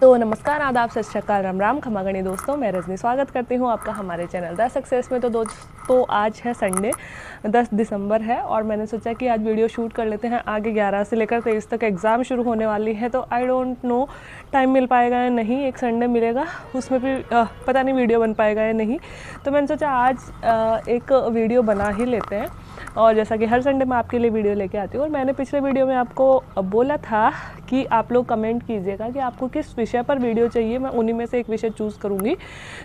तो नमस्कार, आदाब, सत श्री अकाल, राम राम, खमागणी दोस्तों। मैं रजनी स्वागत करती हूँ आपका हमारे चैनल द सक्सेस में। तो दोस्तों आज है संडे, 10 दिसंबर है और मैंने सोचा कि आज वीडियो शूट कर लेते हैं। आगे 11 से लेकर 23 तक एग्ज़ाम शुरू होने वाली है, तो आई डोंट नो टाइम मिल पाएगा या नहीं। एक संडे मिलेगा, उसमें भी पता नहीं वीडियो बन पाएगा या नहीं। तो मैंने सोचा आज एक वीडियो बना ही लेते हैं। और जैसा कि हर संडे मैं आपके लिए वीडियो लेके आती हूँ, और मैंने पिछले वीडियो में आपको बोला था कि आप लोग कमेंट कीजिएगा कि आपको किस विषय पर वीडियो चाहिए। मैं उन्हीं में से एक विषय चूज़ करूँगी।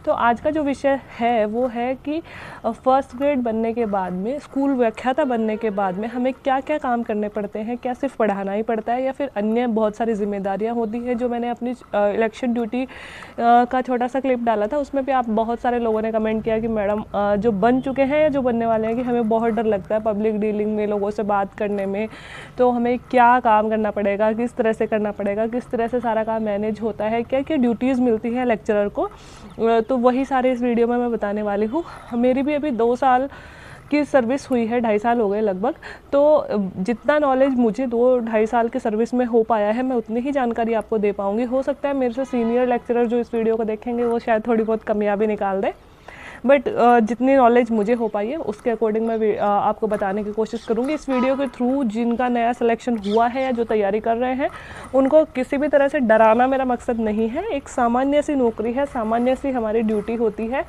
तो आज का जो विषय है वो है कि फर्स्ट ग्रेड बनने के बाद में, स्कूल व्याख्याता बनने के बाद में हमें क्या क्या काम करने पड़ते हैं। क्या सिर्फ पढ़ाना ही पड़ता है या फिर अन्य बहुत सारी जिम्मेदारियाँ होती हैं। जो मैंने अपनी इलेक्शन ड्यूटी का छोटा सा क्लिप डाला था, उसमें भी आप बहुत सारे लोगों ने कमेंट किया कि मैडम जो बन चुके हैं या जो बनने वाले हैं, कि हमें बहुत डर लगता है पब्लिक डीलिंग में, लोगों से बात करने में। तो हमें क्या काम करना पड़ेगा, किस तरह से करना पड़ेगा, किस तरह से सारा काम मैनेज होता है, क्या क्या ड्यूटीज़ मिलती हैं लेक्चरर को। तो वही सारे इस वीडियो में मैं बताने वाली हूँ। मेरी भी अभी 2 साल की सर्विस हुई है, 2.5 साल हो गए लगभग। तो जितना नॉलेज मुझे 2-2.5 साल की सर्विस में हो पाया है, मैं उतनी ही जानकारी आपको दे पाऊँगी। हो सकता है मेरे से सीनियर लेक्चरर जो इस वीडियो को देखेंगे वो शायद थोड़ी बहुत कमियाँ भी निकाल दें, बट जितनी नॉलेज मुझे हो पाई है उसके अकॉर्डिंग मैं आपको बताने की कोशिश करूँगी इस वीडियो के थ्रू। जिनका नया सिलेक्शन हुआ है या जो तैयारी कर रहे हैं, उनको किसी भी तरह से डराना मेरा मकसद नहीं है। एक सामान्य सी नौकरी है, सामान्य सी हमारी ड्यूटी होती है।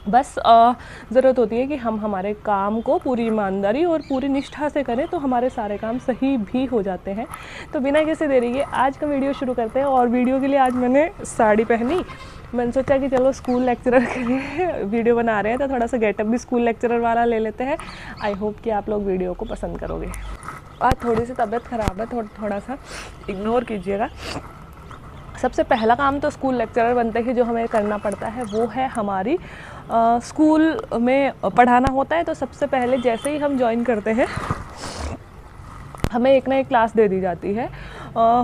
बस ज़रूरत होती है कि हम हमारे काम को पूरी ईमानदारी और पूरी निष्ठा से करें, तो हमारे सारे काम सही भी हो जाते हैं। तो बिना किसी देरी के आज का वीडियो शुरू करते हैं। और वीडियो के लिए आज मैंने साड़ी पहनी। मैंने सोचा कि चलो स्कूल लेक्चरर के लिए वीडियो बना रहे हैं, तो थोड़ा सा गेटअप भी स्कूल लेक्चरर वाला ले लेते हैं। आई होप कि आप लोग वीडियो को पसंद करोगे। आज थोड़ी सी तबीयत ख़राब है, थोड़ा सा इग्नोर कीजिएगा। सबसे पहला काम तो स्कूल लेक्चरर बनते ही जो हमें करना पड़ता है वो है हमारी स्कूल में पढ़ाना होता है। तो सबसे पहले जैसे ही हम ज्वाइन करते हैं, हमें एक ना एक क्लास दे दी जाती है।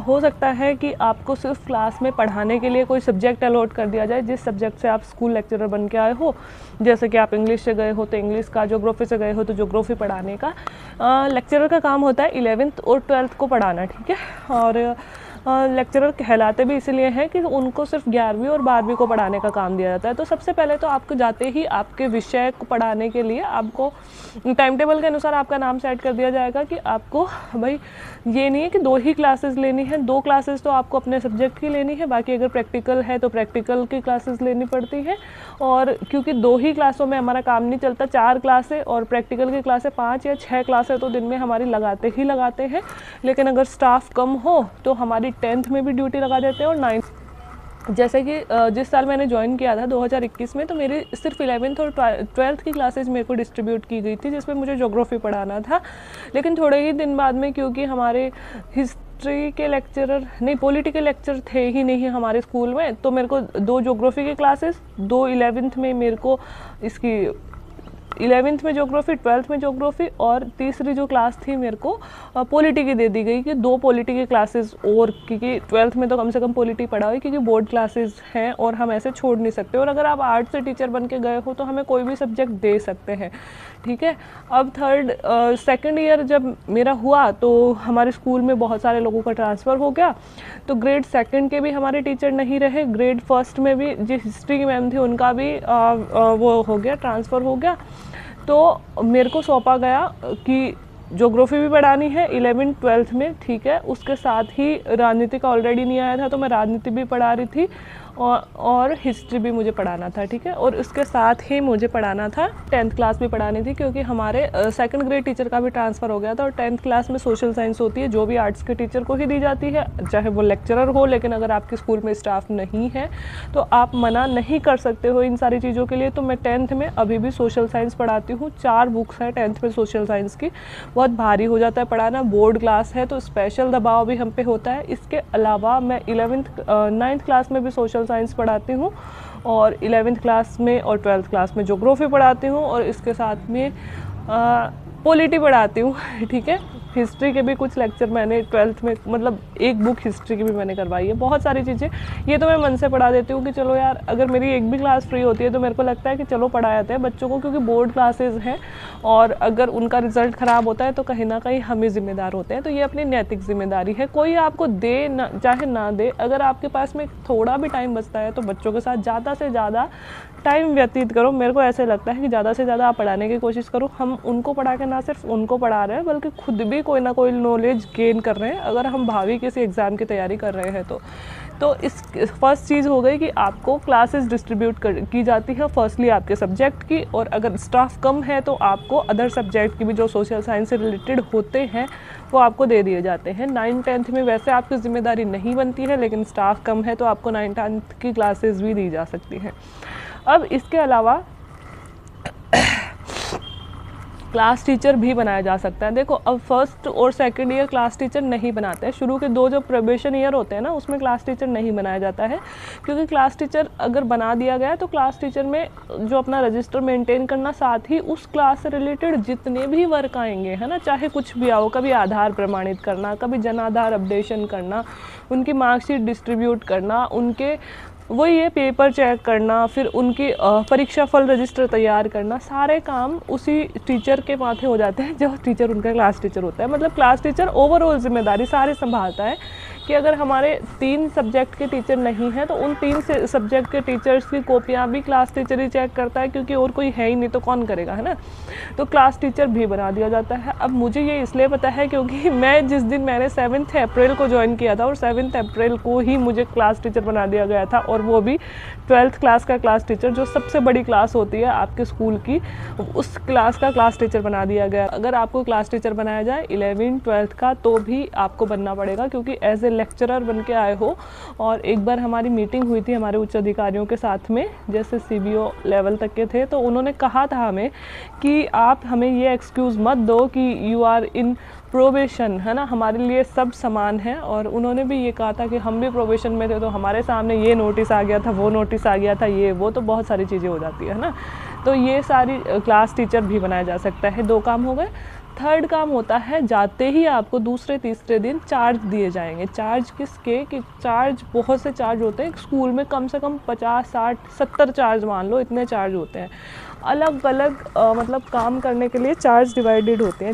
हो सकता है कि आपको सिर्फ क्लास में पढ़ाने के लिए कोई सब्जेक्ट अलॉट कर दिया जाए, जिस सब्जेक्ट से आप स्कूल लेक्चरर बन के आए हो। जैसे कि आप इंग्लिश से गए हो तो इंग्लिश का, ज्योग्राफी से गए हो तो ज्योग्राफी पढ़ाने का। लेक्चरर का काम होता है 11th और 12th को पढ़ाना, ठीक है। और लेक्चरर कहलाते भी इसलिए हैं कि उनको सिर्फ 11वीं और 12वीं को पढ़ाने का काम दिया जाता है। तो सबसे पहले तो आपको जाते ही आपके विषय को पढ़ाने के लिए आपको टाइम टेबल के अनुसार आपका नाम सेट कर दिया जाएगा कि आपको भाई ये नहीं है कि 2 ही क्लासेस लेनी है। 2 क्लासेस तो आपको अपने सब्जेक्ट की लेनी है, बाकी अगर प्रैक्टिकल है तो प्रैक्टिकल की क्लासेस लेनी पड़ती है। और क्योंकि 2 ही क्लासों में हमारा काम नहीं चलता, 4 क्लासें और प्रैक्टिकल की क्लासें 5 या 6 क्लासें तो दिन में हमारी लगाते ही लगाते हैं। लेकिन अगर स्टाफ कम हो तो हमारी 10th में भी ड्यूटी लगा देते हैं और 9th। जैसे कि जिस साल मैंने ज्वाइन किया था 2021 में, तो मेरी सिर्फ 11th और 12th की क्लासेज मेरे को डिस्ट्रीब्यूट की गई थी, जिसमें मुझे ज्योग्राफी पढ़ाना था। लेकिन थोड़े ही दिन बाद में, क्योंकि हमारे हिस्ट्री के लेक्चरर नहीं, पॉलिटिकल लेक्चर थे ही नहीं हमारे स्कूल में, तो मेरे को 2 ज्योग्राफी के क्लासेस, 2 11th में मेरे को इसकी 11th में ज्योग्राफी, 12th में ज्योग्राफी, और तीसरी जो क्लास थी मेरे को पॉलिटी की दे दी गई कि 2 पॉलिटी की क्लासेस। और क्योंकि 12th में तो कम से कम पॉलिटी पढ़ा हुई, क्योंकि बोर्ड क्लासेस हैं और हम ऐसे छोड़ नहीं सकते। और अगर आप आर्ट से टीचर बन के गए हो तो हमें कोई भी सब्जेक्ट दे सकते हैं, ठीक है। अब सेकेंड ईयर जब मेरा हुआ तो हमारे स्कूल में बहुत सारे लोगों का ट्रांसफ़र हो गया। तो ग्रेड 2 के भी हमारे टीचर नहीं रहे। ग्रेड 1 में भी जो हिस्ट्री की मैम थी उनका भी वो हो गया, ट्रांसफ़र हो गया। तो मेरे को सौंपा गया कि ज्योग्राफी भी पढ़ानी है 11th 12th में, ठीक है। उसके साथ ही राजनीति का ऑलरेडी नहीं आया था, तो मैं राजनीति भी पढ़ा रही थी और हिस्ट्री भी मुझे पढ़ाना था, ठीक है। और उसके साथ ही मुझे पढ़ाना था 10th क्लास भी पढ़ानी थी, क्योंकि हमारे 2nd ग्रेड टीचर का भी ट्रांसफ़र हो गया था। और 10th क्लास में सोशल साइंस होती है, जो भी आर्ट्स के टीचर को ही दी जाती है, चाहे वो लेक्चरर हो। लेकिन अगर आपके स्कूल में स्टाफ नहीं है तो आप मना नहीं कर सकते हो इन सारी चीज़ों के लिए। तो मैं 10th में अभी भी सोशल साइंस पढ़ाती हूँ। 4 बुक्स हैं 10th में सोशल साइंस की। बहुत भारी हो जाता है पढ़ाना, बोर्ड क्लास है तो स्पेशल दबाव भी हम पे होता है। इसके अलावा मैं 9th क्लास में भी सोशल साइंस पढ़ाती हूँ, और 11th क्लास में और 12th क्लास में ज्योग्राफी पढ़ाती हूँ, और इसके साथ में पॉलिटी पढ़ाती हूँ, ठीक है। हिस्ट्री के भी कुछ लेक्चर मैंने 12th में, मतलब एक बुक हिस्ट्री की भी मैंने करवाई है। बहुत सारी चीज़ें ये तो मैं मन से पढ़ा देती हूँ कि चलो यार, अगर मेरी एक भी क्लास फ्री होती है तो मेरे को लगता है कि चलो पढ़ाया जाता है बच्चों को, क्योंकि बोर्ड क्लासेस हैं और अगर उनका रिजल्ट ख़राब होता है तो कहीं ना कहीं हम ही जिम्मेदार होते हैं। तो ये अपनी नैतिक जिम्मेदारी है। कोई आपको दे ना, चाहे ना दे, अगर आपके पास में थोड़ा भी टाइम बचता है तो बच्चों के साथ ज़्यादा से ज़्यादा टाइम व्यतीत करो। मेरे को ऐसे लगता है कि ज़्यादा से ज़्यादा आप पढ़ाने की कोशिश करो। हम उनको पढ़ा के ना सिर्फ उनको पढ़ा रहे हैं बल्कि खुद भी कोई ना कोई नॉलेज गेन कर रहे हैं, अगर हम भावी किसी एग्ज़ाम की तैयारी कर रहे हैं तो इस फर्स्ट चीज़ हो गई कि आपको क्लासेस डिस्ट्रीब्यूट की जाती है फर्स्टली आपके सब्जेक्ट की, और अगर स्टाफ कम है तो आपको अदर सब्जेक्ट की भी जो सोशल साइंस से रिलेटेड होते हैं वो आपको दे दिए जाते हैं। 9th-10th में वैसे आपकी ज़िम्मेदारी नहीं बनती है, लेकिन स्टाफ कम है तो आपको 9th-10th की क्लासेस भी दी जा सकती हैं। अब इसके अलावा क्लास टीचर भी बनाया जा सकता है। देखो, अब फर्स्ट और सेकंड ईयर क्लास टीचर नहीं बनाते हैं। शुरू के 2 जो प्रोबेशन ईयर होते हैं ना, उसमें क्लास टीचर नहीं बनाया जाता है, क्योंकि क्लास टीचर अगर बना दिया गया है तो क्लास टीचर में जो अपना रजिस्टर मेंटेन करना, साथ ही उस क्लास से रिलेटेड जितने भी वर्क आएंगे, है ना, चाहे कुछ भी आओ, कभी आधार प्रमाणित करना, कभी जन आधार अपडेशन करना, उनकी मार्कशीट डिस्ट्रीब्यूट करना, उनके वही ये पेपर चेक करना, फिर उनकी परीक्षा फल रजिस्टर तैयार करना, सारे काम उसी टीचर के माथे हो जाते हैं जो टीचर उनका क्लास टीचर होता है। मतलब क्लास टीचर ओवरऑल जिम्मेदारी सारी संभालता है कि अगर हमारे 3 सब्जेक्ट के टीचर नहीं हैं तो उन 3 सब्जेक्ट के टीचर्स की कॉपियाँ भी क्लास टीचर ही चेक करता है, क्योंकि और कोई है ही नहीं तो कौन करेगा, है ना। तो क्लास टीचर भी बना दिया जाता है। अब मुझे ये इसलिए पता है क्योंकि मैं जिस दिन मैंने 7 अप्रैल को ज्वाइन किया था और 7 अप्रैल को ही मुझे क्लास टीचर बना दिया गया था, और वो भी 12th क्लास का क्लास टीचर, जो सबसे बड़ी क्लास होती है आपके स्कूल की, उस क्लास का क्लास टीचर बना दिया गया। अगर आपको क्लास टीचर बनाया जाए 11th 12th का तो भी आपको बनना पड़ेगा, क्योंकि एज ए लेक्चरर बन के आए हो। और एक बार हमारी मीटिंग हुई थी हमारे उच्च अधिकारियों के साथ में, जैसे CBO लेवल तक के थे, तो उन्होंने कहा था हमें कि आप हमें ये एक्सक्यूज़ मत दो कि यू आर इन प्रोबेशन, है ना, हमारे लिए सब समान है। और उन्होंने भी ये कहा था कि हम भी प्रोबेशन में थे तो हमारे सामने ये नोटिस आ गया था, वो नोटिस आ गया था, ये वो, तो बहुत सारी चीज़ें हो जाती है ना। तो ये सारी क्लास टीचर भी बनाया जा सकता है। 2 काम हो गए। थर्ड काम होता है, जाते ही आपको दूसरे तीसरे दिन चार्ज दिए जाएंगे। चार्ज किसके, कि चार्ज बहुत से चार्ज होते हैं स्कूल में, कम से कम 50 60 70 चार्ज मान लो, इतने चार्ज होते हैं। अलग अलग मतलब काम करने के लिए चार्ज डिवाइडेड होते हैं।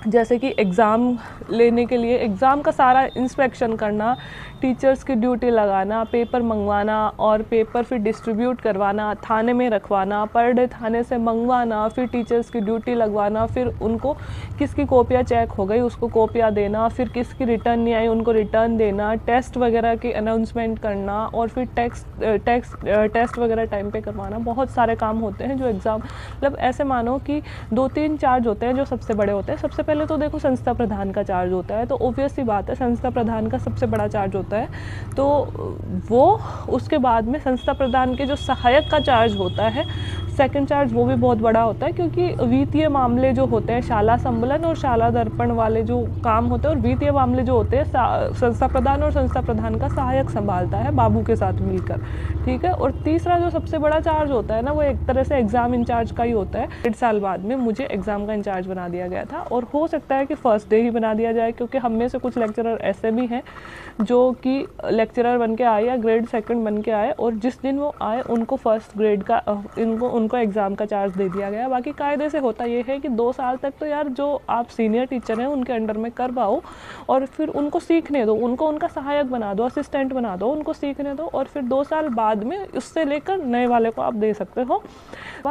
जैसे कि एग्ज़ाम लेने के लिए एग्ज़ाम का सारा इंस्पेक्शन करना, टीचर्स की ड्यूटी लगाना, पेपर मंगवाना और पेपर फिर डिस्ट्रीब्यूट करवाना, थाने में रखवाना, पर डे थाने से मंगवाना, फिर टीचर्स की ड्यूटी लगवाना, फिर उनको किसकी कॉपियाँ चेक हो गई उसको कॉपियाँ देना, फिर किसकी रिटर्न नहीं आई उनको रिटर्न देना, टेस्ट वगैरह की अनाउंसमेंट करना, और फिर टेस्ट वगैरह टाइम पे करवाना। बहुत सारे काम होते हैं जो एग्ज़ाम, मतलब ऐसे मानो कि 2-3 चार्ज होते हैं जो सबसे बड़े होते हैं। सबसे पहले तो देखो संस्था प्रधान का चार्ज होता है, तो ऑब्वियस सी बात है संस्था प्रधान का सबसे बड़ा चार्ज होता है। तो वो उसके बाद में संस्था प्रधान के जो सहायक का चार्ज होता है, सेकंड चार्ज, वो भी बहुत बड़ा होता है, क्योंकि वित्तीय मामले जो होते हैं, शाला संबलन और शाला दर्पण वाले जो काम होते हैं, और वित्तीय मामले जो होते हैं संस्था प्रधान और संस्था प्रधान का सहायक संभालता है बाबू के साथ मिलकर, ठीक है। और तीसरा जो सबसे बड़ा चार्ज होता है ना, वो एक तरह से एग्ज़ाम इंचार्ज का ही होता है। 1.5 साल बाद में मुझे एग्ज़ाम का इंचार्ज बना दिया गया था, और हो सकता है कि फर्स्ट डे ही बना दिया जाए, क्योंकि हम में से कुछ लेक्चरर ऐसे भी हैं जो कि लेक्चरर बन के आए या ग्रेड 2 बन के आए, और जिस दिन वो आए उनको फर्स्ट ग्रेड का उनको एग्ज़ाम का चार्ज दे दिया गया। बाकी कायदे से होता ये है कि 2 साल तक तो यार जो आप सीनियर टीचर हैं उनके अंडर में कर पाओ, और फिर उनको सीखने दो, उनको उनका सहायक बना दो, असिस्टेंट बना दो, उनको सीखने दो, और फिर 2 साल बाद में उससे लेकर नए वाले को आप दे सकते हो।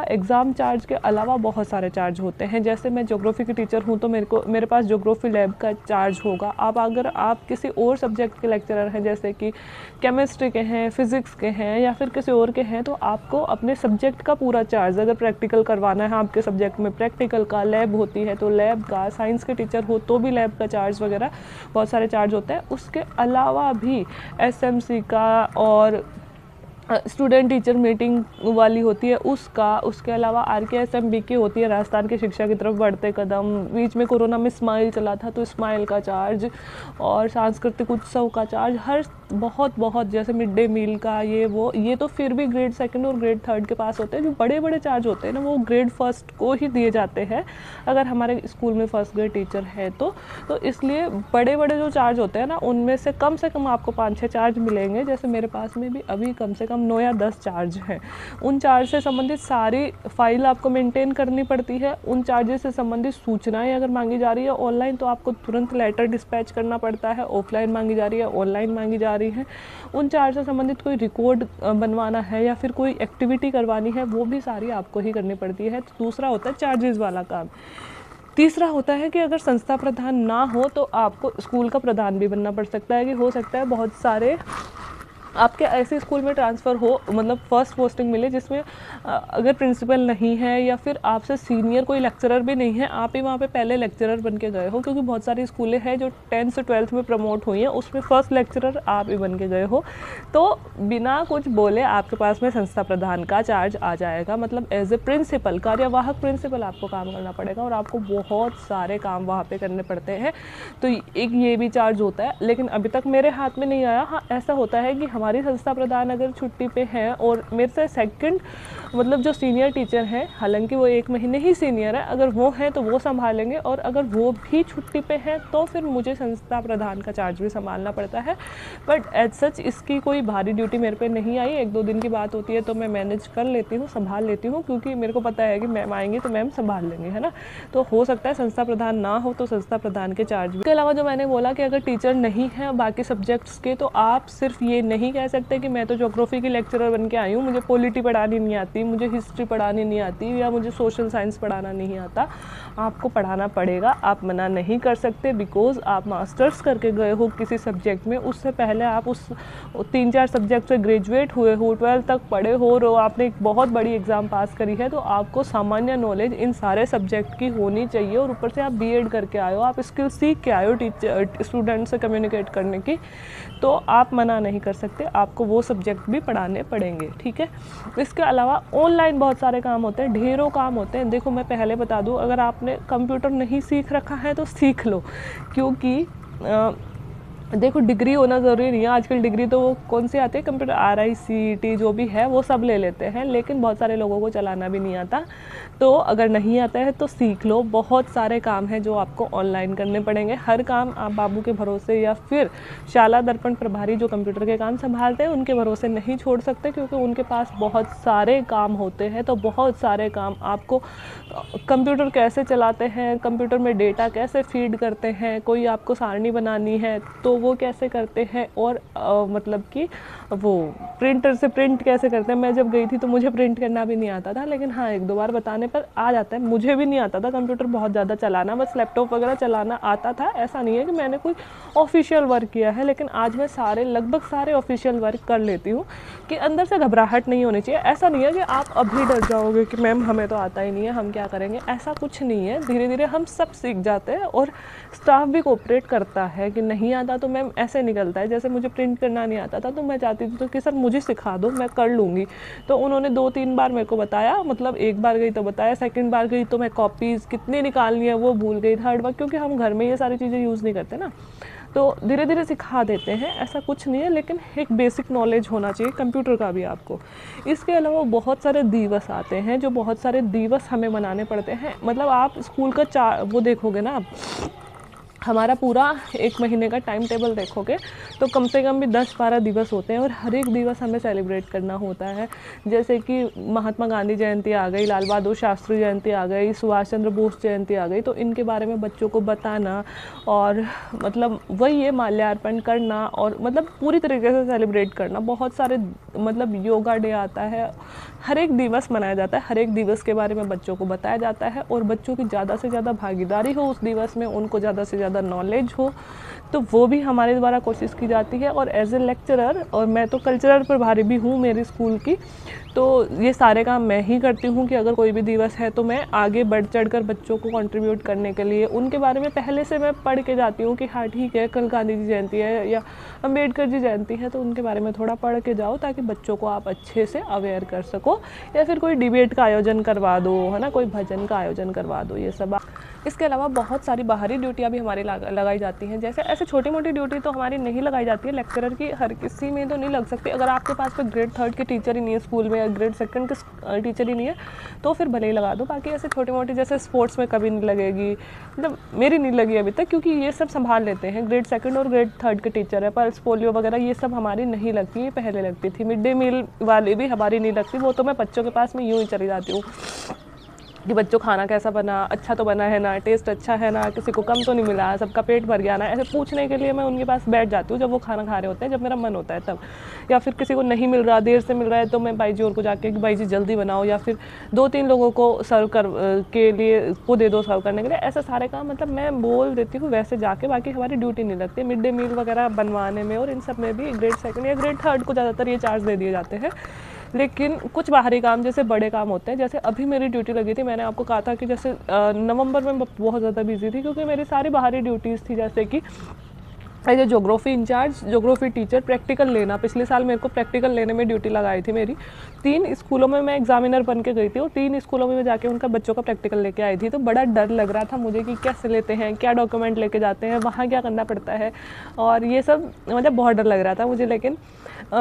एग्ज़ाम चार्ज के अलावा बहुत सारे चार्ज होते हैं। जैसे मैं ज्योग्राफी की टीचर हूँ तो मेरे पास ज्योग्राफी लैब का चार्ज होगा। अगर आप किसी और सब्जेक्ट के लेक्चरर हैं, जैसे कि केमिस्ट्री के हैं, फिज़िक्स के हैं, या फिर किसी और के हैं, तो आपको अपने सब्जेक्ट का पूरा चार्ज, अगर प्रैक्टिकल करवाना है आपके सब्जेक्ट में, प्रैक्टिकल का, लैब होती है तो लैब का, साइंस के टीचर हो तो भी लैब का चार्ज वगैरह बहुत सारे चार्ज होते हैं। उसके अलावा भी SMC का और स्टूडेंट टीचर मीटिंग वाली होती है उसका, उसके अलावा RKSMBK होती है, राजस्थान की शिक्षा की तरफ बढ़ते कदम, बीच में कोरोना में स्माइल चला था तो स्माइल का चार्ज, और सांस्कृतिक उत्सव का चार्ज, हर बहुत जैसे मिड डे मील का ये तो फिर भी ग्रेड 2 और ग्रेड 3 के पास होते हैं। जो बड़े बड़े चार्ज होते हैं ना वो ग्रेड 1 को ही दिए जाते हैं अगर हमारे स्कूल में फर्स्ट ग्रेड टीचर है तो इसलिए बड़े बड़े जो चार्ज होते हैं ना उनमें से कम आपको 5-6 चार्ज मिलेंगे। जैसे मेरे पास में भी अभी कम से कम 9 या 10 चार्ज हैं। उन चार्ज से संबंधित सारी फाइल आपको मेंटेन करनी पड़ती है। उन चार्जेस से संबंधित सूचनाएं अगर मांगी जा रही है ऑनलाइन तो आपको तुरंत लेटर डिस्पैच करना पड़ता है, ऑफलाइन मांगी जा रही है, ऑनलाइन मांगी जा रही है। उन चार्ज से संबंधित कोई रिकॉर्ड बनवाना है या फिर कोई एक्टिविटी करवानी है वो भी सारी आपको ही करनी पड़ती है। तो दूसरा होता है चार्जेस वाला काम। तीसरा होता है कि अगर संस्था प्रधान ना हो तो आपको स्कूल का प्रधान भी बनना पड़ सकता है। कि हो सकता है बहुत सारे आपके ऐसे स्कूल में ट्रांसफ़र हो, मतलब फर्स्ट पोस्टिंग मिले जिसमें अगर प्रिंसिपल नहीं है या फिर आपसे सीनियर कोई लेक्चरर भी नहीं है, आप ही वहाँ पे पहले लेक्चरर बन के गए हो। क्योंकि बहुत सारी स्कूलें हैं जो 10th से 12th में प्रमोट हुई हैं, उसमें फ़र्स्ट लेक्चरर आप ही बन के गए हो, तो बिना कुछ बोले आपके पास में संस्था प्रधान का चार्ज आ जाएगा। मतलब एज ए प्रिंसिपल, कार्यवाहक प्रिंसिपल आपको काम करना पड़ेगा और आपको बहुत सारे काम वहाँ पर करने पड़ते हैं। तो एक ये भी चार्ज होता है, लेकिन अभी तक मेरे हाथ में नहीं आया। हाँ, ऐसा होता है कि हमारी संस्था प्रधान अगर छुट्टी पे हैं और मेरे से सेकंड मतलब जो सीनियर टीचर हैं, हालांकि वो 1 महीने ही सीनियर है, अगर वो हैं तो वो संभालेंगे, और अगर वो भी छुट्टी पे हैं तो फिर मुझे संस्था प्रधान का चार्ज भी संभालना पड़ता है। बट एज सच इसकी कोई भारी ड्यूटी मेरे पे नहीं आई। 1-2 दिन की बात होती है तो मैं मैनेज कर लेती हूँ, संभाल लेती हूँ, क्योंकि मेरे को पता है कि मैम आएंगे तो मैम संभाल लेंगे, है ना। तो हो सकता है संस्था प्रधान ना हो तो संस्था प्रधान के चार्ज भी। इसके अलावा जो मैंने बोला कि अगर टीचर नहीं है बाकी सब्जेक्ट्स के, तो आप सिर्फ ये नहीं कह सकते कि मैं तो ज्योग्राफी की लेक्चरर बन के आई हूँ, मुझे पॉलिटी पढ़ानी नहीं आती, मुझे हिस्ट्री पढ़ानी नहीं आती, या मुझे सोशल साइंस पढ़ाना नहीं आता। आपको पढ़ाना पड़ेगा, आप मना नहीं कर सकते, बिकॉज आप मास्टर्स करके गए हो किसी सब्जेक्ट में, उससे पहले आप उस 3-4 सब्जेक्ट से ग्रेजुएट हुए हो, 12th तक पढ़े हो और आपने एक बहुत बड़ी एग्ज़ाम पास करी है, तो आपको सामान्य नॉलेज इन सारे सब्जेक्ट की होनी चाहिए। और ऊपर से आप BEd करके आए हो, आप स्किल सीख के आए हो टीचर स्टूडेंट से कम्युनिकेट करने की, तो आप मना नहीं कर सकते, आपको वो सब्जेक्ट भी पढ़ाने पड़ेंगे, ठीक है। इसके अलावा ऑनलाइन बहुत सारे काम होते हैं, ढेरों काम होते हैं। देखो मैं पहले बता दूं, अगर आपने कंप्यूटर नहीं सीख रखा है तो सीख लो, क्योंकि देखो डिग्री होना ज़रूरी नहीं है। आजकल डिग्री तो वो कौन सी आती है, कंप्यूटर RICT जो भी है वो सब ले लेते हैं, लेकिन बहुत सारे लोगों को चलाना भी नहीं आता। तो अगर नहीं आता है तो सीख लो। बहुत सारे काम हैं जो आपको ऑनलाइन करने पड़ेंगे। हर काम आप बाबू के भरोसे या फिर शाला दर्पण प्रभारी जो कंप्यूटर के काम संभालते हैं उनके भरोसे नहीं छोड़ सकते, क्योंकि उनके पास बहुत सारे काम होते हैं। तो बहुत सारे काम आपको, कंप्यूटर कैसे चलाते हैं, कंप्यूटर में डेटा कैसे फीड करते हैं, कोई आपको सारणी बनानी है तो वो कैसे करते हैं, और मतलब कि वो प्रिंटर से प्रिंट कैसे करते हैं। मैं जब गई थी तो मुझे प्रिंट करना भी नहीं आता था, लेकिन हाँ 1-2 बार बताने पर आ जाता है। मुझे भी नहीं आता था कंप्यूटर बहुत ज़्यादा चलाना, बस लैपटॉप वगैरह चलाना आता था। ऐसा नहीं है कि मैंने कोई ऑफिशियल वर्क किया है, लेकिन आज मैं लगभग सारे ऑफिशियल वर्क कर लेती हूँ। कि अंदर से घबराहट नहीं होनी चाहिए। ऐसा नहीं है कि आप अभी डर जाओगे कि मैम हमें तो आता ही नहीं है, हम क्या करेंगे, ऐसा कुछ नहीं है। धीरे धीरे हम सब सीख जाते हैं और स्टाफ भी कोऑपरेट करता है। कि नहीं आता तो मैम ऐसे निकलता है, जैसे मुझे प्रिंट करना नहीं आता था तो मैं चाहती थी तो कि सर मुझे सिखा दो, मैं कर लूँगी। तो उन्होंने 2-3 बार मेरे को बताया, मतलब एक बार गई तो बताया, सेकंड बार गई तो मैं कॉपीज़ कितनी निकालनी है वो भूल गई, थर्ड बार क्योंकि हम घर में ये सारी चीज़ें यूज़ नहीं करते ना, तो धीरे धीरे सिखा देते हैं। ऐसा कुछ नहीं है, लेकिन एक बेसिक नॉलेज होना चाहिए कंप्यूटर का भी आपको। इसके अलावा बहुत सारे दिवस आते हैं, जो बहुत सारे दिवस हमें मनाने पड़ते हैं। मतलब आप स्कूल का वो देखोगे ना, आप हमारा पूरा 1 महीने का टाइम टेबल देखोगे तो कम से कम भी 10-12 दिवस होते हैं और हर एक दिवस हमें सेलिब्रेट करना होता है। जैसे कि महात्मा गांधी जयंती आ गई, लाल बहादुर शास्त्री जयंती आ गई, सुभाष चंद्र बोस जयंती आ गई, तो इनके बारे में बच्चों को बताना और मतलब वही है माल्यार्पण करना और मतलब पूरी तरीके से सेलिब्रेट करना। बहुत सारे मतलब योगा डे आता है, हर एक दिवस मनाया जाता है, हर एक दिवस के बारे में बच्चों को बताया जाता है और बच्चों की ज़्यादा से ज़्यादा भागीदारी हो उस दिवस में, उनको ज़्यादा से ज़्यादा नॉलेज हो, तो वो भी हमारे द्वारा कोशिश की जाती है। और एज ए लेक्चरर, और मैं तो कल्चरल प्रभारी भी हूँ मेरे स्कूल की, तो ये सारे काम मैं ही करती हूँ कि अगर कोई भी दिवस है तो मैं आगे बढ़ चढ़ कर बच्चों को कंट्रीब्यूट करने के लिए उनके बारे में पहले से मैं पढ़ के जाती हूँ कि हाँ ठीक है, कल गांधी जी जयंती है या अम्बेडकर जी जयंती है, तो उनके बारे में थोड़ा पढ़ के जाओ ताकि बच्चों को आप अच्छे से अवेयर कर सको। या फिर कोई डिबेट का आयोजन करवा दो, है ना, कोई भजन का आयोजन करवा दो, ये सब। इसके अलावा बहुत सारी बाहरी ड्यूटियाँ भी हमारी लगाई जाती हैं। जैसे ऐसे छोटी मोटी ड्यूटी तो हमारी नहीं लगाई जाती है, लेक्चरर की हर किसी में तो नहीं लग सकती। अगर आपके पास कोई ग्रेड 3 के टीचर ही नहीं है स्कूल में या ग्रेड 2 के टीचर ही नहीं है तो फिर भले ही लगा दो। बाकी ऐसे छोटी मोटी जैसे स्पोर्ट्स में कभी नहीं लगेगी, मतलब मेरी नहीं लगी अभी तक, क्योंकि ये सब संभाल लेते हैं ग्रेड 2 और ग्रेड 3 के टीचर है। पल्स पोलियो वगैरह ये सब हमारी नहीं लगती, ये पहले लगती थी। मिड डे मील वाली भी हमारी नहीं लगती, वो तो मैं बच्चों के पास में यूँ ही चली जाती हूँ कि बच्चों खाना कैसा बना, अच्छा तो बना है ना, टेस्ट अच्छा है ना, किसी को कम तो नहीं मिला, सबका पेट भर गया ना, ऐसे पूछने के लिए मैं उनके पास बैठ जाती हूँ जब वो खाना खा रहे होते हैं, जब मेरा मन होता है तब। या फिर किसी को नहीं मिल रहा, देर से मिल रहा है, तो मैं बाई जी और को जाके कि बाई जी जल्दी बनाओ, या फिर 2-3 लोगों को सर्व कर के लिए वो दे दो सर्व करने के लिए। ऐसे सारे काम मतलब मैं बोल देती हूँ वैसे जाके, बाकी हमारी ड्यूटी नहीं लगती। मिड डे मील वगैरह बनवाने में और इन सब में भी ग्रेड 2 या ग्रेड 3 को ज़्यादातर ये चार्ज दे दिए जाते हैं। लेकिन कुछ बाहरी काम जैसे बड़े काम होते हैं, जैसे अभी मेरी ड्यूटी लगी थी, मैंने आपको कहा था कि जैसे नवंबर में बहुत ज़्यादा बिजी थी क्योंकि मेरी सारी बाहरी ड्यूटीज़ थी। जैसे कि as a geography incharge, geography teacher, practical लेना। पिछले साल मेरे को प्रैक्टिकल लेने में ड्यूटी लगाई थी मेरी। 3 स्कूलों में मैं एग्जामिनर बन के गई थी और 3 स्कूलों में जाके उनका बच्चों का प्रैक्टिकल लेके आई थी। तो बड़ा डर लग रहा था मुझे कि कैसे लेते हैं, क्या डॉक्यूमेंट लेके जाते हैं, वहाँ क्या करना पड़ता है, और ये सब मतलब बहुत डर लग रहा था मुझे। लेकिन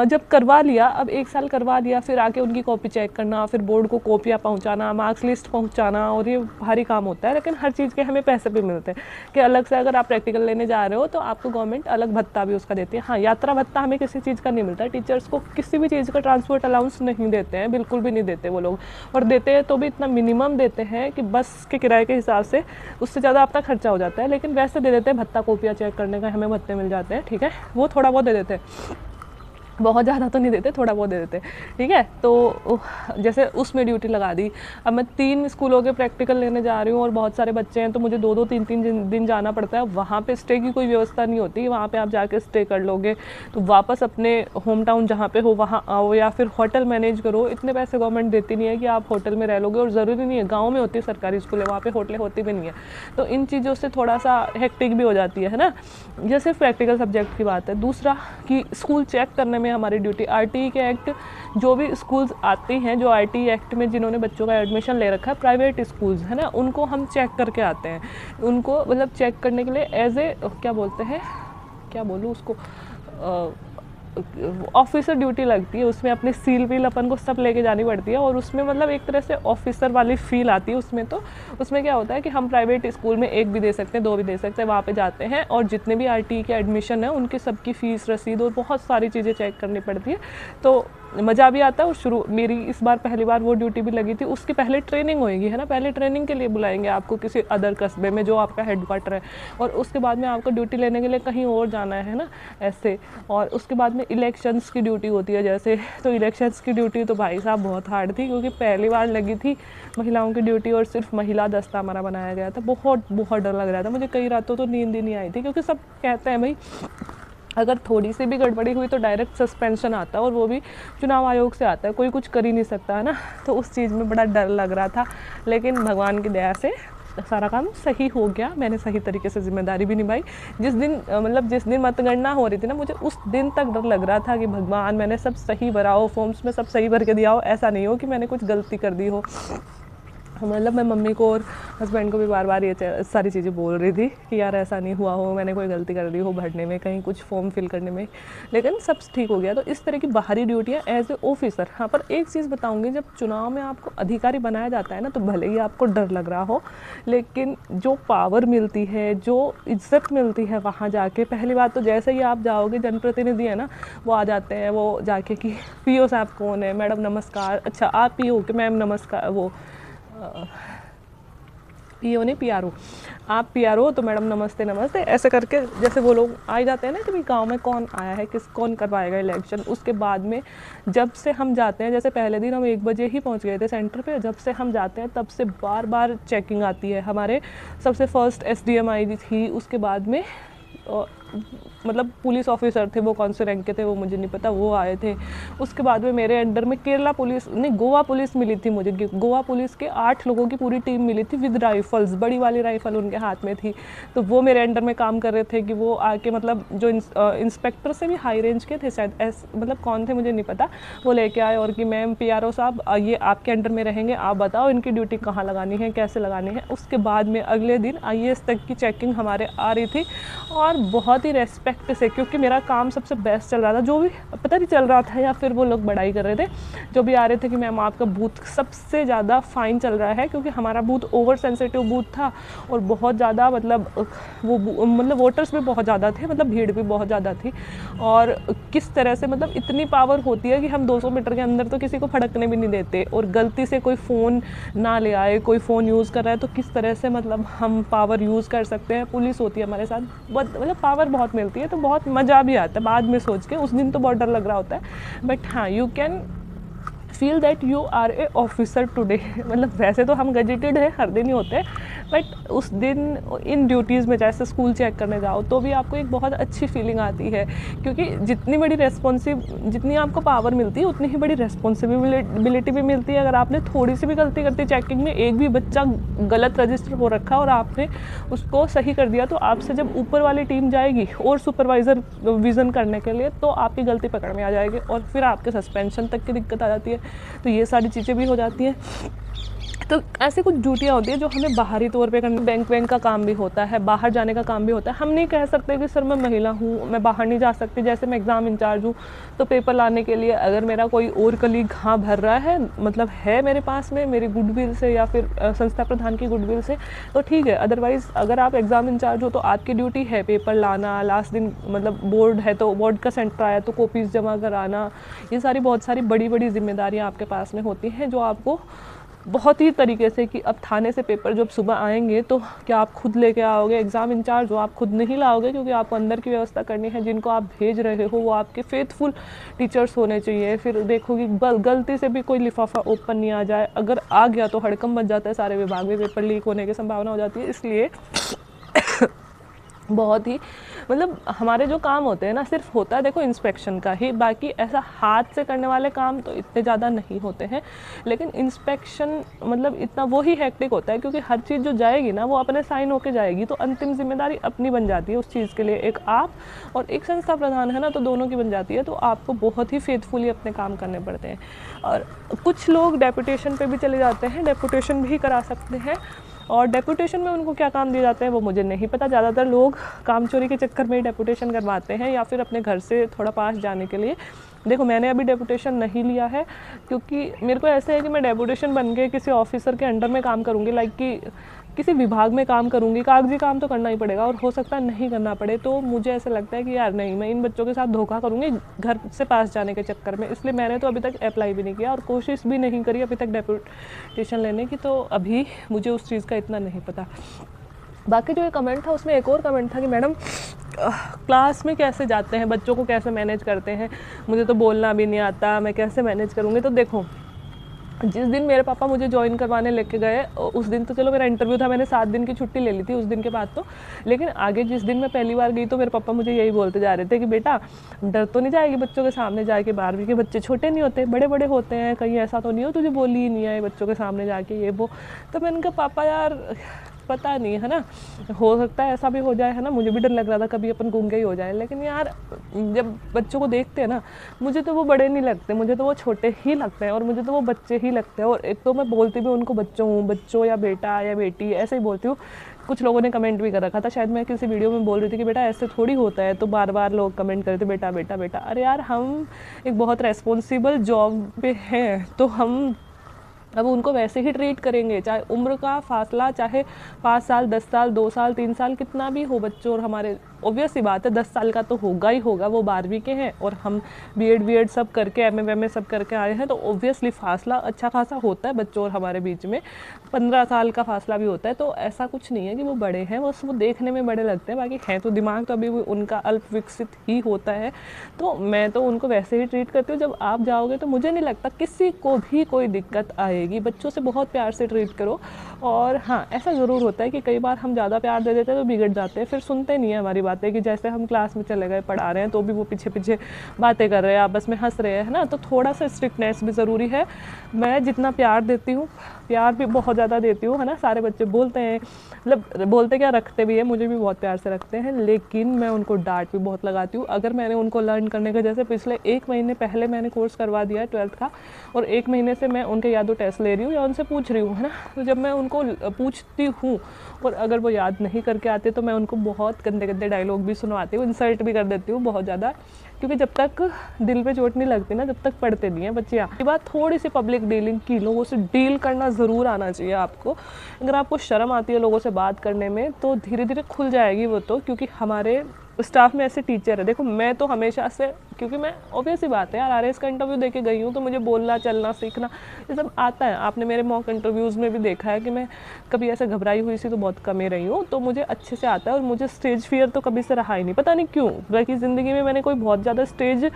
जब करवा लिया, अब 1 साल करवा लिया, फिर आके उनकी कॉपी चेक करना, फिर बोर्ड को कॉपियाँ पहुँचाना, मार्क्स लिस्ट पहुँचाना, और ये भारी काम होता है। लेकिन हर चीज़ के हमें पैसे भी मिलते हैं कि अलग से अगर आप प्रैक्टिकल लेने जा रहे हो तो आपको गवर्नमेंट अलग भत्ता भी उसका देती है। हाँ, यात्रा भत्ता हमें किसी चीज़ का नहीं मिलता। टीचर्स को किसी भी चीज़ का ट्रांसपोर्ट अलाउंस नहीं देते हैं, बिल्कुल भी नहीं देते वो लोग, और देते हैं तो भी इतना मिनिमम देते हैं कि बस के किराए के हिसाब से, उससे ज़्यादा आपका खर्चा हो जाता है। लेकिन वैसे दे देते हैं भत्ता, कॉपियाँ चेक करने का हमें भत्ते मिल जाते हैं, ठीक है, वो थोड़ा बहुत दे देते हैं, बहुत ज़्यादा तो नहीं देते, थोड़ा बहुत दे देते, ठीक है। तो जैसे उसमें ड्यूटी लगा दी। अब मैं 3 स्कूलों के प्रैक्टिकल लेने जा रही हूँ और बहुत सारे बच्चे हैं, तो मुझे 2-2 3-3 दिन जाना पड़ता है। वहाँ पे स्टे की कोई व्यवस्था नहीं होती, वहाँ पे आप जाके स्टे कर लोगे तो वापस अपने होम टाउन जहाँ पे हो वहाँ आओ, या फिर होटल मैनेज करो। इतने पैसे गवर्नमेंट देती नहीं है कि आप होटल में रह लोगे, और ज़रूरी नहीं है, गाँव में होती है सरकारी स्कूलें, वहाँ पर होटलें होती भी नहीं है। तो इन चीज़ों से थोड़ा सा हेक्टिक भी हो जाती है ना। ये सिर्फ प्रैक्टिकल सब्जेक्ट की बात है। दूसरा कि स्कूल चेक करने में हमारी ड्यूटी, आरटीई के एक्ट, जो भी स्कूल्स आती हैं जो आरटीई एक्ट में जिन्होंने बच्चों का एडमिशन ले रखा है, प्राइवेट स्कूल्स है ना, उनको हम चेक करके आते हैं। उनको मतलब चेक करने के लिए एज ए क्या बोलते हैं, क्या बोलूँ उसको, ऑफिसर ड्यूटी लगती है। उसमें अपनी सील वील अपन को सब लेके जानी पड़ती है, और उसमें मतलब एक तरह से ऑफिसर वाली फील आती है उसमें। तो उसमें क्या होता है कि हम प्राइवेट स्कूल में 1 भी दे सकते हैं, 2 भी दे सकते हैं, वहाँ पे जाते हैं और जितने भी आरटीई के एडमिशन है उनकी सबकी फ़ीस, रसीद और बहुत सारी चीज़ें चेक करनी पड़ती है। तो मज़ा भी आता है। और मेरी इस बार पहली बार वो ड्यूटी भी लगी थी। उसकी पहले ट्रेनिंग होएगी, है ना, पहले ट्रेनिंग के लिए बुलाएंगे आपको किसी अदर कस्बे में जो आपका हेडक्वार्टर है, और उसके बाद में आपको ड्यूटी लेने के लिए कहीं और जाना है ना, ऐसे। और उसके बाद में इलेक्शंस की ड्यूटी होती है जैसे, तो इलेक्शंस की ड्यूटी तो भाई साहब बहुत हार्ड थी, क्योंकि पहली बार लगी थी महिलाओं की ड्यूटी और सिर्फ महिला दस्ता हमारा बनाया गया था। बहुत बहुत डर लग रहा था मुझे, कई रातों तो नींद ही नहीं आई थी, क्योंकि सब कहते हैं भाई अगर थोड़ी सी भी गड़बड़ी हुई तो डायरेक्ट सस्पेंशन आता है, और वो भी चुनाव आयोग से आता है, कोई कुछ कर ही नहीं सकता, है ना। तो उस चीज़ में बड़ा डर लग रहा था, लेकिन भगवान की दया से सारा काम सही हो गया। मैंने सही तरीके से जिम्मेदारी भी निभाई। जिस दिन मतगणना हो रही थी ना, मुझे उस दिन तक डर लग रहा था कि भगवान मैंने सब सही भरा हो, फॉर्म्स में सब सही भर के दिया हो, ऐसा नहीं हो कि मैंने कुछ गलती कर दी हो। मतलब मैं मम्मी को और हस्बैंड को भी बार बार ये सारी चीज़ें बोल रही थी कि यार ऐसा नहीं हुआ हो, मैंने कोई गलती कर दी हो भरने में, कहीं कुछ फॉर्म फिल करने में, लेकिन सब ठीक हो गया। तो इस तरह की बाहरी ड्यूटियाँ एज ए ऑफिसर। हाँ, पर एक चीज़ बताऊँगी, जब चुनाव में आपको अधिकारी बनाया जाता है ना, तो भले ही आपको डर लग रहा हो, लेकिन जो पावर मिलती है, जो इज्जत मिलती है वहाँ जाके, पहली बात तो जैसे ही आप जाओगे, जनप्रतिनिधि है ना, वो आ जाते हैं, वो जाके कि पीओ साहब कौन है, मैडम नमस्कार, अच्छा आप पीओ कि मैम नमस्कार, वो पीओ नहीं पीआरओ, आप पीआरओ तो मैडम नमस्ते नमस्ते, ऐसे करके जैसे वो लोग आ जाते हैं ना कि भाई गाँव में कौन आया है, कौन करवाएगा इलेक्शन। उसके बाद में जब से हम जाते हैं, जैसे पहले दिन हम 1 बजे ही पहुंच गए थे सेंटर पे, जब से हम जाते हैं तब से बार बार चेकिंग आती है। हमारे सबसे फर्स्ट SDM आई थी, उसके बाद में मतलब पुलिस ऑफिसर थे, वो कौन से रैंक के थे वो मुझे नहीं पता, वो आए थे। उसके बाद में मेरे अंडर में केरला पुलिस नहीं, गोवा पुलिस मिली थी मुझे। गोवा पुलिस के 8 लोगों की पूरी टीम मिली थी विद राइफल्स, बड़ी वाली राइफल उनके हाथ में थी। तो वो मेरे अंडर में काम कर रहे थे कि वो आके मतलब जो इंस्पेक्टर से भी हाई रेंज के थे शायद, मतलब कौन थे मुझे नहीं पता, वो लेके आए और कि मैम PRO साहब ये आपके अंडर में रहेंगे, आप बताओ इनकी ड्यूटी कहाँ लगानी है, कैसे लगानी है। उसके बाद में अगले दिन IAS तक की चेकिंग हमारे आ रही थी और बहुत ही रेस्पेक्ट से, क्योंकि मेरा काम सबसे बेस्ट चल रहा था। जो भी पता नहीं चल रहा था या फिर वो लोग बड़ाई कर रहे थे, जो भी आ रहे थे कि मैम आपका बूथ सबसे ज़्यादा फाइन चल रहा है, क्योंकि हमारा बूथ ओवर सेंसिटिव बूथ था और बहुत ज़्यादा मतलब वो मतलब वोटर्स भी बहुत ज़्यादा थे, मतलब भीड़ भी बहुत ज़्यादा थी। और किस तरह से मतलब इतनी पावर होती है कि हम 200 मीटर के अंदर तो किसी को फड़कने भी नहीं देते, और गलती से कोई फ़ोन ना ले आए, कोई फ़ोन यूज़ कर रहा है तो किस तरह से मतलब हम पावर यूज़ कर सकते हैं। पुलिस होती है हमारे साथ, मतलब पावर बहुत मिलती है, तो बहुत मज़ा भी आता है बाद में सोच के। उस दिन तो बहुत डर लग रहा होता है, बट हाँ you can feel that you are a officer today. मतलब वैसे तो हम गजेटेड है, हर दिन ही होते हैं, बट उस दिन इन ड्यूटीज़ में जैसे स्कूल चेक करने जाओ तो भी आपको एक बहुत अच्छी फीलिंग आती है, क्योंकि जितनी आपको पावर मिलती है उतनी ही बड़ी रेस्पॉन्सिबिलिटी भी मिलती है। अगर आपने थोड़ी सी भी गलती करती चेकिंग में, एक भी बच्चा गलत रजिस्टर हो रखा और आपने उसको सही कर दिया, तो आपसे जब ऊपर वाली टीम जाएगी और सुपरवाइज़र विज़न करने के लिए, तो आपकी गलती पकड़ में आ जाएगी और फिर आपके सस्पेंशन तक की दिक्कत आ जाती है। तो ये सारी चीज़ें भी हो जाती हैं। तो ऐसे कुछ ड्यूटियाँ होती है जो हमें बाहरी तौर पे करनी। बैंक का काम भी होता है, बाहर जाने का काम भी होता है। हम नहीं कह सकते कि सर मैं महिला हूँ, मैं बाहर नहीं जा सकती। जैसे मैं एग्ज़ाम इंचार्ज हूँ, तो पेपर लाने के लिए अगर मेरा कोई और कलीग हाँ भर रहा है, मतलब है मेरे पास में मेरी गुडविल से या फिर संस्था प्रधान की गुडविल से, तो ठीक है। अदरवाइज़ अगर आप एग्ज़ाम इंचार्ज हो तो आपकी ड्यूटी है पेपर लाना, लास्ट दिन मतलब बोर्ड है तो बोर्ड का सेंटर आया तो कॉपीज़ जमा कराना। ये सारी बहुत सारी बड़ी बड़ी जिम्मेदारियाँ आपके पास में होती हैं, जो आपको बहुत ही तरीके से कि अब थाने से पेपर जब सुबह आएंगे तो क्या आप खुद लेके आओगे। एग्ज़ाम इंचार्ज हो, आप खुद नहीं लाओगे, क्योंकि आपको अंदर की व्यवस्था करनी है। जिनको आप भेज रहे हो वो आपके फेथफुल टीचर्स होने चाहिए। फिर देखो कि गलती से भी कोई लिफाफा ओपन नहीं आ जाए, अगर आ गया तो हड़कंप मच जाता है सारे विभाग में, पेपर लीक होने की संभावना हो जाती है। इसलिए बहुत ही मतलब हमारे जो काम होते हैं ना, सिर्फ होता है देखो इंस्पेक्शन का ही, बाकी ऐसा हाथ से करने वाले काम तो इतने ज़्यादा नहीं होते हैं। लेकिन इंस्पेक्शन मतलब इतना वो ही हेक्टिक होता है, क्योंकि हर चीज़ जो जाएगी ना वो अपने साइन होके जाएगी, तो अंतिम जिम्मेदारी अपनी बन जाती है उस चीज़ के लिए। एक आप और एक संस्था प्रधान है ना, तो दोनों की बन जाती है। तो आपको बहुत ही फेथफुली अपने काम करने पड़ते हैं। और कुछ लोग डेपुटेशन पे भी चले जाते हैं, डेपुटेशन भी करा सकते हैं। और डेपुटेशन में उनको क्या काम दिए जाते हैं वो मुझे नहीं पता। ज़्यादातर लोग काम चोरी के चक्कर में ही डेपुटेशन करवाते हैं, या फिर अपने घर से थोड़ा पास जाने के लिए। देखो मैंने अभी डेपुटेशन नहीं लिया है, क्योंकि मेरे को ऐसे है कि मैं डेपुटेशन बन के किसी ऑफिसर के अंडर में काम करूँगी, लाइक कि किसी विभाग में काम करूँगी। कागजी काम तो करना ही पड़ेगा और हो सकता है नहीं करना पड़े। तो मुझे ऐसा लगता है कि यार नहीं, मैं इन बच्चों के साथ धोखा करूँगी घर से पास जाने के चक्कर में। इसलिए मैंने तो अभी तक अप्लाई भी नहीं किया और कोशिश भी नहीं करी अभी तक डेपुटेशन लेने की। तो अभी मुझे उस चीज़ का इतना नहीं पता। बाकी जो ये कमेंट था उसमें एक और कमेंट था कि मैडम क्लास में कैसे जाते हैं, बच्चों को कैसे मैनेज करते हैं, मुझे तो बोलना भी नहीं आता, मैं कैसे मैनेज करूँगी। तो देखो जिस दिन मेरे पापा मुझे ज्वाइन करवाने लेके गए उस दिन तो चलो मेरा इंटरव्यू था, मैंने 7 दिन की छुट्टी ले ली थी उस दिन के बाद तो। लेकिन आगे जिस दिन मैं पहली बार गई तो मेरे पापा मुझे यही बोलते जा रहे थे कि बेटा डर तो नहीं जाएगी बच्चों के सामने जाके। 12वीं के बच्चे छोटे नहीं होते, बड़े बड़े होते हैं, कहीं ऐसा तो नहीं हो तुझे बोली ही नहीं आए बच्चों के सामने जाके ये वो। तो मैंने कहा पापा यार पता नहीं है ना, हो सकता है ऐसा भी हो जाए है ना। मुझे भी डर लग रहा था कभी अपन गूंगे ही हो जाए। लेकिन यार जब बच्चों को देखते हैं ना, मुझे तो वो बड़े नहीं लगते, मुझे तो वो छोटे ही लगते हैं और मुझे तो वो बच्चे ही लगते हैं। और एक तो मैं बोलती भी उनको बच्चों हूँ, बच्चों या बेटा या बेटी ऐसे ही बोलती हूँ। कुछ लोगों ने कमेंट भी कर रखा था, शायद मैं किसी वीडियो में बोल रही थी कि बेटा ऐसे थोड़ी होता है, तो बार बार लोग कमेंट करते बेटा बेटा बेटा। अरे यार हम एक बहुत रेस्पॉन्सिबल जॉब पे हैं, तो हम अब उनको वैसे ही ट्रीट करेंगे, चाहे उम्र का फासला चाहे 5 साल 10 साल 2 साल 3 साल कितना भी हो बच्चों और हमारे। ऑब्वियस सी बात है 10 साल का तो होगा ही होगा, वो 12वीं के हैं और हम बीएड सब करके एमए सब करके आए हैं, तो ऑब्वियसली फासला अच्छा खासा होता है बच्चों और हमारे बीच में। 15 साल का फासला भी होता है। तो ऐसा कुछ नहीं है कि वो बड़े हैं, बस वो देखने में बड़े लगते हैं, बाकी हैं तो दिमाग तो अभी उनका अल्प विकसित ही होता है। तो मैं तो उनको वैसे ही ट्रीट करती हूँ। जब आप जाओगे तो मुझे नहीं लगता किसी को भी कोई दिक्कत आएगी। बच्चों से बहुत प्यार से ट्रीट करो। और हाँ ऐसा ज़रूर होता है कि कई बार हम ज़्यादा प्यार दे देते हैं तो बिगड़ जाते हैं, फिर सुनते नहीं है हमारी बात। बात है कि जैसे हम क्लास में चले गए पढ़ा रहे हैं तो भी वो पीछे पीछे बातें कर रहे हैं, आपस में हंस रहे हैं, है ना। तो थोड़ा सा स्ट्रिक्टनेस भी ज़रूरी है। मैं जितना प्यार देती हूँ, प्यार भी बहुत ज़्यादा देती हूँ, है ना। सारे बच्चे बोलते हैं, मतलब बोलते क्या, रखते भी है, मुझे भी बहुत प्यार से रखते हैं, लेकिन मैं उनको डांट भी बहुत लगाती हूँ। अगर मैंने उनको लर्न करने का, जैसे पिछले 1 महीने पहले मैंने कोर्स करवा दिया है 12th का, और 1 महीने से मैं उनके या तो टेस्ट ले रही हूँ या उनसे पूछ रही हूँ, है ना। तो जब मैं उनको पूछती हूँ और अगर वो याद नहीं करके आते तो मैं उनको बहुत गंदे गंदे डायलॉग भी सुनवाती हूँ, इंसल्ट भी कर देती हूँ बहुत ज़्यादा, क्योंकि जब तक दिल पे चोट नहीं लगती ना, जब तक पढ़ते नहीं हैं बच्चे। ये बात थोड़ी सी पब्लिक डीलिंग की, लोगों से डील करना ज़रूर आना चाहिए आपको। अगर आपको शर्म आती है लोगों से बात करने में तो धीरे धीरे खुल जाएगी वो तो, क्योंकि हमारे स्टाफ में ऐसे टीचर है। देखो मैं तो हमेशा से, क्योंकि मैं ऑब्वियस ही बात है यार, आरएस का इंटरव्यू देके गई हूँ तो मुझे बोलना, चलना, सीखना ये सब आता है। आपने मेरे मॉक इंटरव्यूज़ में भी देखा है कि मैं कभी ऐसे घबराई हुई सी तो बहुत कम ही रही हूँ, तो मुझे अच्छे से आता है। और मुझे स्टेज फियर तो कभी से रहा ही नहीं, पता नहीं क्यों। बाकी ज़िंदगी में मैंने कोई बहुत ज़्यादा स्टेज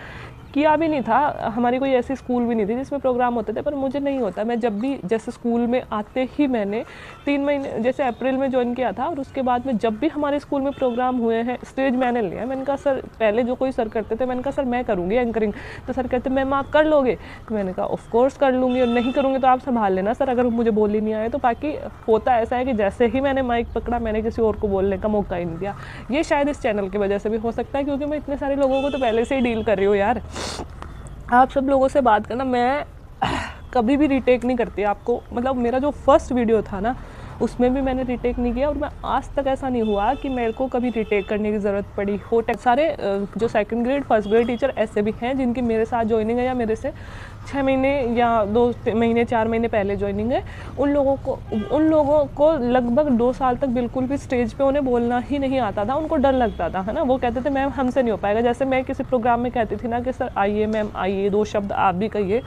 किया भी नहीं था, हमारी कोई ऐसी स्कूल भी नहीं थी जिसमें प्रोग्राम होते थे, पर मुझे नहीं होता। मैं जब भी, जैसे स्कूल में आते ही मैंने 3 महीने, जैसे अप्रैल में ज्वाइन किया था, और उसके बाद में जब भी हमारे स्कूल में प्रोग्राम हुए हैं स्टेज मैंने लिया। मैंने कहा सर, पहले जो कोई सर करते थे, मैंने कहा सर मैं करूँगी एंकरिंग, तो सर कहते मैम आप कर लोगे, तो मैंने कहा ऑफ कोर्स कर लूँगी, और नहीं करूँगी तो आप संभाल लेना सर, अगर मुझे बोल ही नहीं आए तो। बाकी होता ऐसा है कि जैसे ही मैंने माइक पकड़ा मैंने किसी और को बोलने का मौका ही नहीं दिया। ये शायद इस चैनल की वजह से भी हो सकता है, क्योंकि मैं इतने सारे लोगों को तो पहले से ही डील कर रही हूँ यार। आप सब लोगों से बात करना, मैं कभी भी रीटेक नहीं करती आपको, मतलब मेरा जो फर्स्ट वीडियो था ना उसमें भी मैंने रीटेक नहीं किया, और मैं आज तक ऐसा नहीं हुआ कि मेरे को कभी रीटेक करने की ज़रूरत पड़ी हो। सारे जो 2nd grade 1st grade teacher ऐसे भी हैं जिनकी मेरे साथ ज्वाइनिंग है, या मेरे से 6 महीने या 2 महीने 4 महीने पहले ज्वाइनिंग है। उन लोगों को लगभग 2 साल तक बिल्कुल भी स्टेज पे उन्हें बोलना ही नहीं आता था, उनको डर लगता था, है ना। वो कहते थे मैम हमसे नहीं हो पाएगा। जैसे मैं किसी प्रोग्राम में कहती थी ना कि सर आइए मैम आइए, 2 शब्द आप भी कहिए,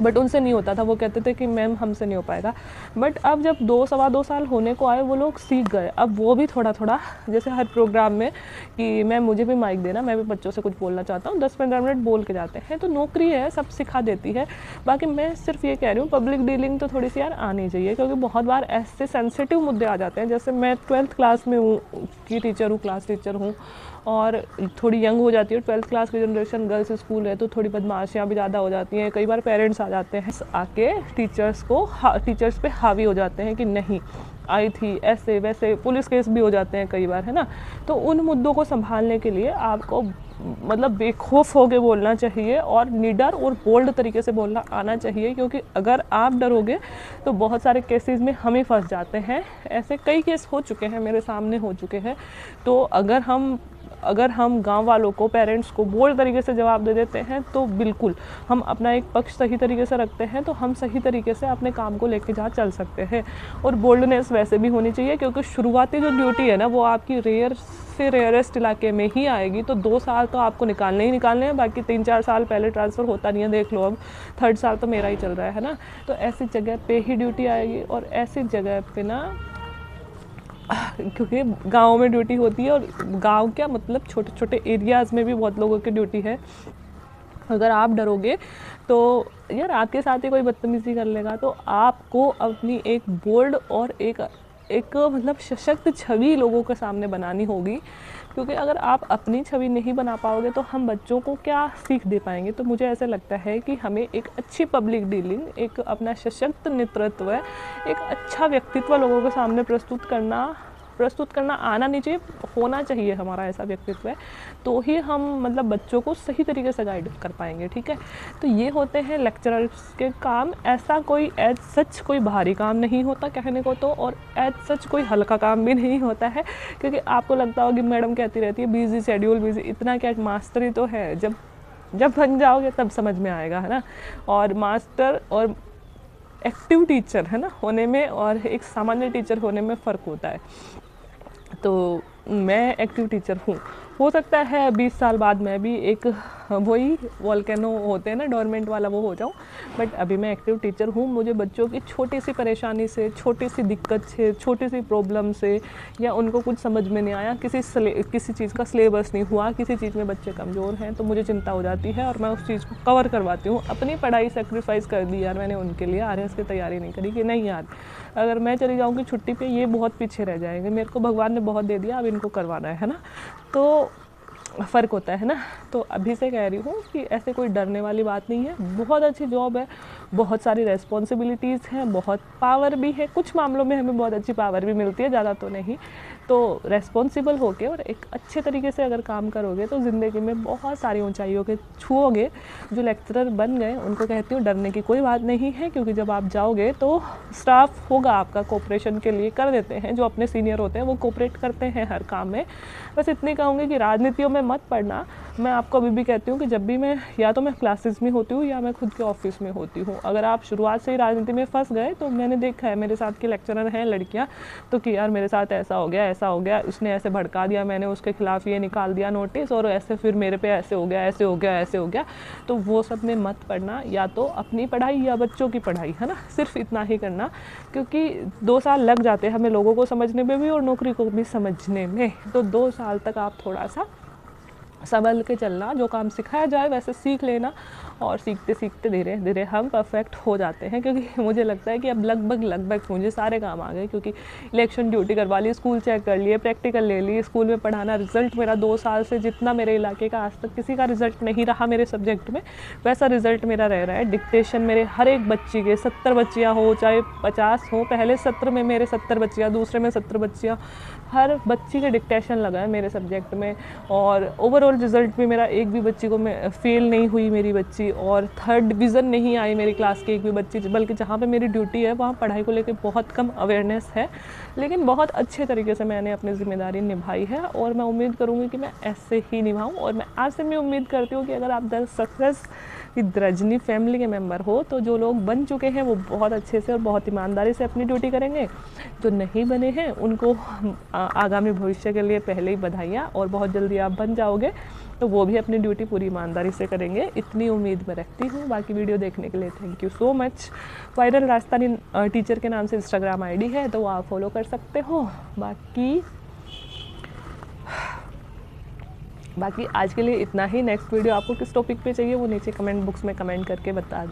बट उनसे नहीं होता था। वो कहते थे कि मैम हमसे नहीं हो पाएगा। बट अब जब 2 सवा 2 साल होने को आए, वो लोग सीख गए। अब वो भी थोड़ा थोड़ा, जैसे हर प्रोग्राम में कि मैम मुझे भी माइक देना, मैं भी बच्चों से कुछ बोलना चाहता हूँ, 10-15 मिनट बोल के जाते हैं। तो नौकरी है, सब सिखा देती है। बाकी मैं सिर्फ ये कह रही हूँ, पब्लिक डीलिंग तो थोड़ी सी यार आनी चाहिए, क्योंकि बहुत बार ऐसे सेंसिटिव मुद्दे आ जाते हैं। जैसे मैं 12th क्लास में हूँ की टीचर हूँ, क्लास टीचर हूँ, और थोड़ी यंग हो जाती है 12th क्लास की जनरेशन, गर्ल्स स्कूल है तो थोड़ी बदमाशियाँ भी ज़्यादा हो जाती हैं। कई बार पेरेंट्स आ जाते हैं, आके टीचर्स पे हावी हो जाते हैं कि नहीं आई थी, ऐसे वैसे, पुलिस केस भी हो जाते हैं कई बार, है ना। तो उन मुद्दों को संभालने के लिए आपको मतलब बेखौफ होके बोलना चाहिए, और निडर और बोल्ड तरीके से बोलना आना चाहिए, क्योंकि अगर आप डरोगे तो बहुत सारे केसेस में हम ही फंस जाते हैं। ऐसे कई केस हो चुके हैं, मेरे सामने हो चुके हैं। तो अगर हम गांव वालों को, पेरेंट्स को बोल्ड तरीके से जवाब दे देते हैं तो बिल्कुल हम अपना एक पक्ष सही तरीके से रखते हैं, तो हम सही तरीके से अपने काम को लेके जहाँ चल सकते हैं। और बोल्डनेस वैसे भी होनी चाहिए, क्योंकि शुरुआती जो ड्यूटी है ना वो आपकी रेयर से रेयरेस्ट इलाके में ही आएगी। तो 2 साल तो आपको निकालने ही निकालने हैं, बाकी 3-4 साल पहले ट्रांसफ़र होता नहीं है, देख लो अब 3rd साल तो मेरा ही चल रहा है ना। तो ऐसी जगह पे ही ड्यूटी आएगी, और ऐसी जगह पे ना, क्योंकि गाँव में ड्यूटी होती है, और गाँव क्या मतलब छोटे छोटे एरियाज़ में भी बहुत लोगों की ड्यूटी है। अगर आप डरोगे तो यार आपके साथ ही कोई बदतमीज़ी कर लेगा। तो आपको अपनी एक बोल्ड और एक मतलब सशक्त छवि लोगों के सामने बनानी होगी, क्योंकि अगर आप अपनी छवि नहीं बना पाओगे तो हम बच्चों को क्या सीख दे पाएंगे। तो मुझे ऐसा लगता है कि हमें एक अच्छी पब्लिक डीलिंग, एक अपना सशक्त नेतृत्व, एक अच्छा व्यक्तित्व लोगों के सामने प्रस्तुत करना आना नहीं चाहिए, होना चाहिए हमारा ऐसा व्यक्तित्व है, तो ही हम मतलब बच्चों को सही तरीके से गाइड कर पाएंगे। ठीक है, तो ये होते हैं लेक्चरर्स के काम। ऐसा कोई एज सच कोई भारी काम नहीं होता कहने को तो, और एज सच कोई हल्का काम भी नहीं होता है, क्योंकि आपको लगता होगा कि मैडम कहती रहती है बिजी शेड्यूल बिजी, इतना क्या मास्टरी तो है, जब बन जाओगे तब समझ में आएगा, है ना। और मास्टर और एक्टिव टीचर है ना होने में और एक सामान्य टीचर होने में फ़र्क होता है। तो मैं एक्टिव टीचर हूँ, हो सकता है 20 साल बाद मैं भी एक वही वोल्केनो होते हैं ना डोरमेंट वाला वो हो जाऊँ, बट अभी मैं एक्टिव टीचर हूँ। मुझे बच्चों की छोटी सी परेशानी से, छोटी सी दिक्कत से, छोटी सी प्रॉब्लम से, या उनको कुछ समझ में नहीं आया, किसी चीज़ का सिलेबस नहीं हुआ, किसी चीज़ में बच्चे कमज़ोर हैं, तो मुझे चिंता हो जाती है और मैं उस चीज़ को कवर करवाती हूँ। अपनी पढ़ाई सेक्रीफाइस कर दी यार मैंने उनके लिए, आरएस की तैयारी नहीं करी कि नहीं यार अगर मैं चली जाऊँगी छुट्टी पर ये बहुत पीछे रह जाएंगे, मेरे को भगवान ने बहुत दे दिया, अब उनको करवाना है ना, तो फ़र्क होता है ना। तो अभी से कह रही हूँ कि ऐसे कोई डरने वाली बात नहीं है, बहुत अच्छी जॉब है, बहुत सारी रेस्पॉन्सिबिलिटीज़ हैं, बहुत पावर भी है, कुछ मामलों में हमें बहुत अच्छी पावर भी मिलती है, ज़्यादा तो नहीं। तो रेस्पॉन्सिबल होके और एक अच्छे तरीके से अगर काम करोगे तो ज़िंदगी में बहुत सारी ऊंचाइयों के छूओगे। जो लेक्चरर बन गए उनको कहती हूँ डरने की कोई बात नहीं है, क्योंकि जब आप जाओगे तो स्टाफ होगा आपका कोऑपरेशन के लिए, कर देते हैं, जो अपने सीनियर होते हैं वो कोऑपरेट करते हैं हर काम में। बस इतनी कहूँगी कि राजनीतियों में मत पड़ना। मैं आपको अभी भी कहती हूँ कि जब भी मैं या तो मैं क्लासेस में होती हूँ या मैं खुद के ऑफिस में होती हूँ, अगर आप शुरुआत से ही राजनीति में फंस गए तो मैंने देखा है, मेरे साथ के लेक्चरर हैं लड़कियाँ, तो कि यार मेरे साथ ऐसा हो गया, उसने ऐसे भड़का दिया, मैंने उसके खिलाफ ये निकाल दिया नोटिस, और ऐसे फिर मेरे पे ऐसे हो गया। तो वो सब में मत पड़ना, या तो अपनी पढ़ाई या बच्चों की पढ़ाई, है ना, सिर्फ इतना ही करना, क्योंकि 2 साल लग जाते हैं हमें लोगों को समझने में भी और नौकरी को भी समझने में। तो 2 साल तक आप थोड़ा सा संभल के चलना, जो काम सिखाया जाए वैसे सीख लेना, और सीखते सीखते धीरे धीरे हम परफेक्ट हो जाते हैं। क्योंकि मुझे लगता है कि अब लगभग मुझे सारे काम आ गए, क्योंकि इलेक्शन ड्यूटी करवा ली, स्कूल चेक कर लिए, प्रैक्टिकल ले ली, स्कूल में पढ़ाना, रिजल्ट मेरा 2 साल से जितना मेरे इलाके का आज तक किसी का रिजल्ट नहीं रहा मेरे सब्जेक्ट में, वैसा रिजल्ट मेरा रह रहा है। डिक्टेशन मेरे हर एक बच्ची के 70 बच्चियाँ हो चाहे 50 हो, पहले सत्र में मेरे 70 बच्चियाँ, दूसरे में 70 बच्चियाँ, हर बच्ची के डिक्टेशन लगा है मेरे सब्जेक्ट में। और ओवरऑल रिज़ल्ट भी मेरा एक भी बच्ची को मैं फेल नहीं हुई मेरी बच्ची, और 3rd डिवीज़न नहीं आई मेरी क्लास की एक भी बच्ची, बल्कि जहाँ पे मेरी ड्यूटी है वहाँ पढ़ाई को लेकर बहुत कम अवेयरनेस है, लेकिन बहुत अच्छे तरीके से मैंने अपनी ज़िम्मेदारी निभाई है, और मैं उम्मीद करूँगी कि मैं ऐसे ही निभाऊँ। और मैं आज से मैं उम्मीद करती हूँ कि अगर आप the success with Rajni family के मेंबर हो, तो जो लोग बन चुके हैं वो बहुत अच्छे से और बहुत ईमानदारी से अपनी ड्यूटी करेंगे, जो नहीं बने हैं उनको आगामी भविष्य के लिए पहले ही बधाइयाँ, और बहुत जल्दी आप बन जाओगे तो वो भी अपनी ड्यूटी पूरी ईमानदारी से करेंगे, इतनी उम्मीद मैं रखती हूँ। बाकी वीडियो देखने के लिए thank you so much. Viral Rajasthani teacher के नाम से इंस्टाग्राम आईडी है, तो वो आप फॉलो कर सकते हो। बाकी आज के लिए इतना ही। नेक्स्ट वीडियो आपको किस टॉपिक पे चाहिए वो नीचे कमेंट बॉक्स में कमेंट करके बता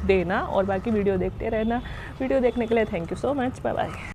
देना, और बाकी वीडियो देखते रहना। वीडियो देखने के लिए thank you so much, bye bye.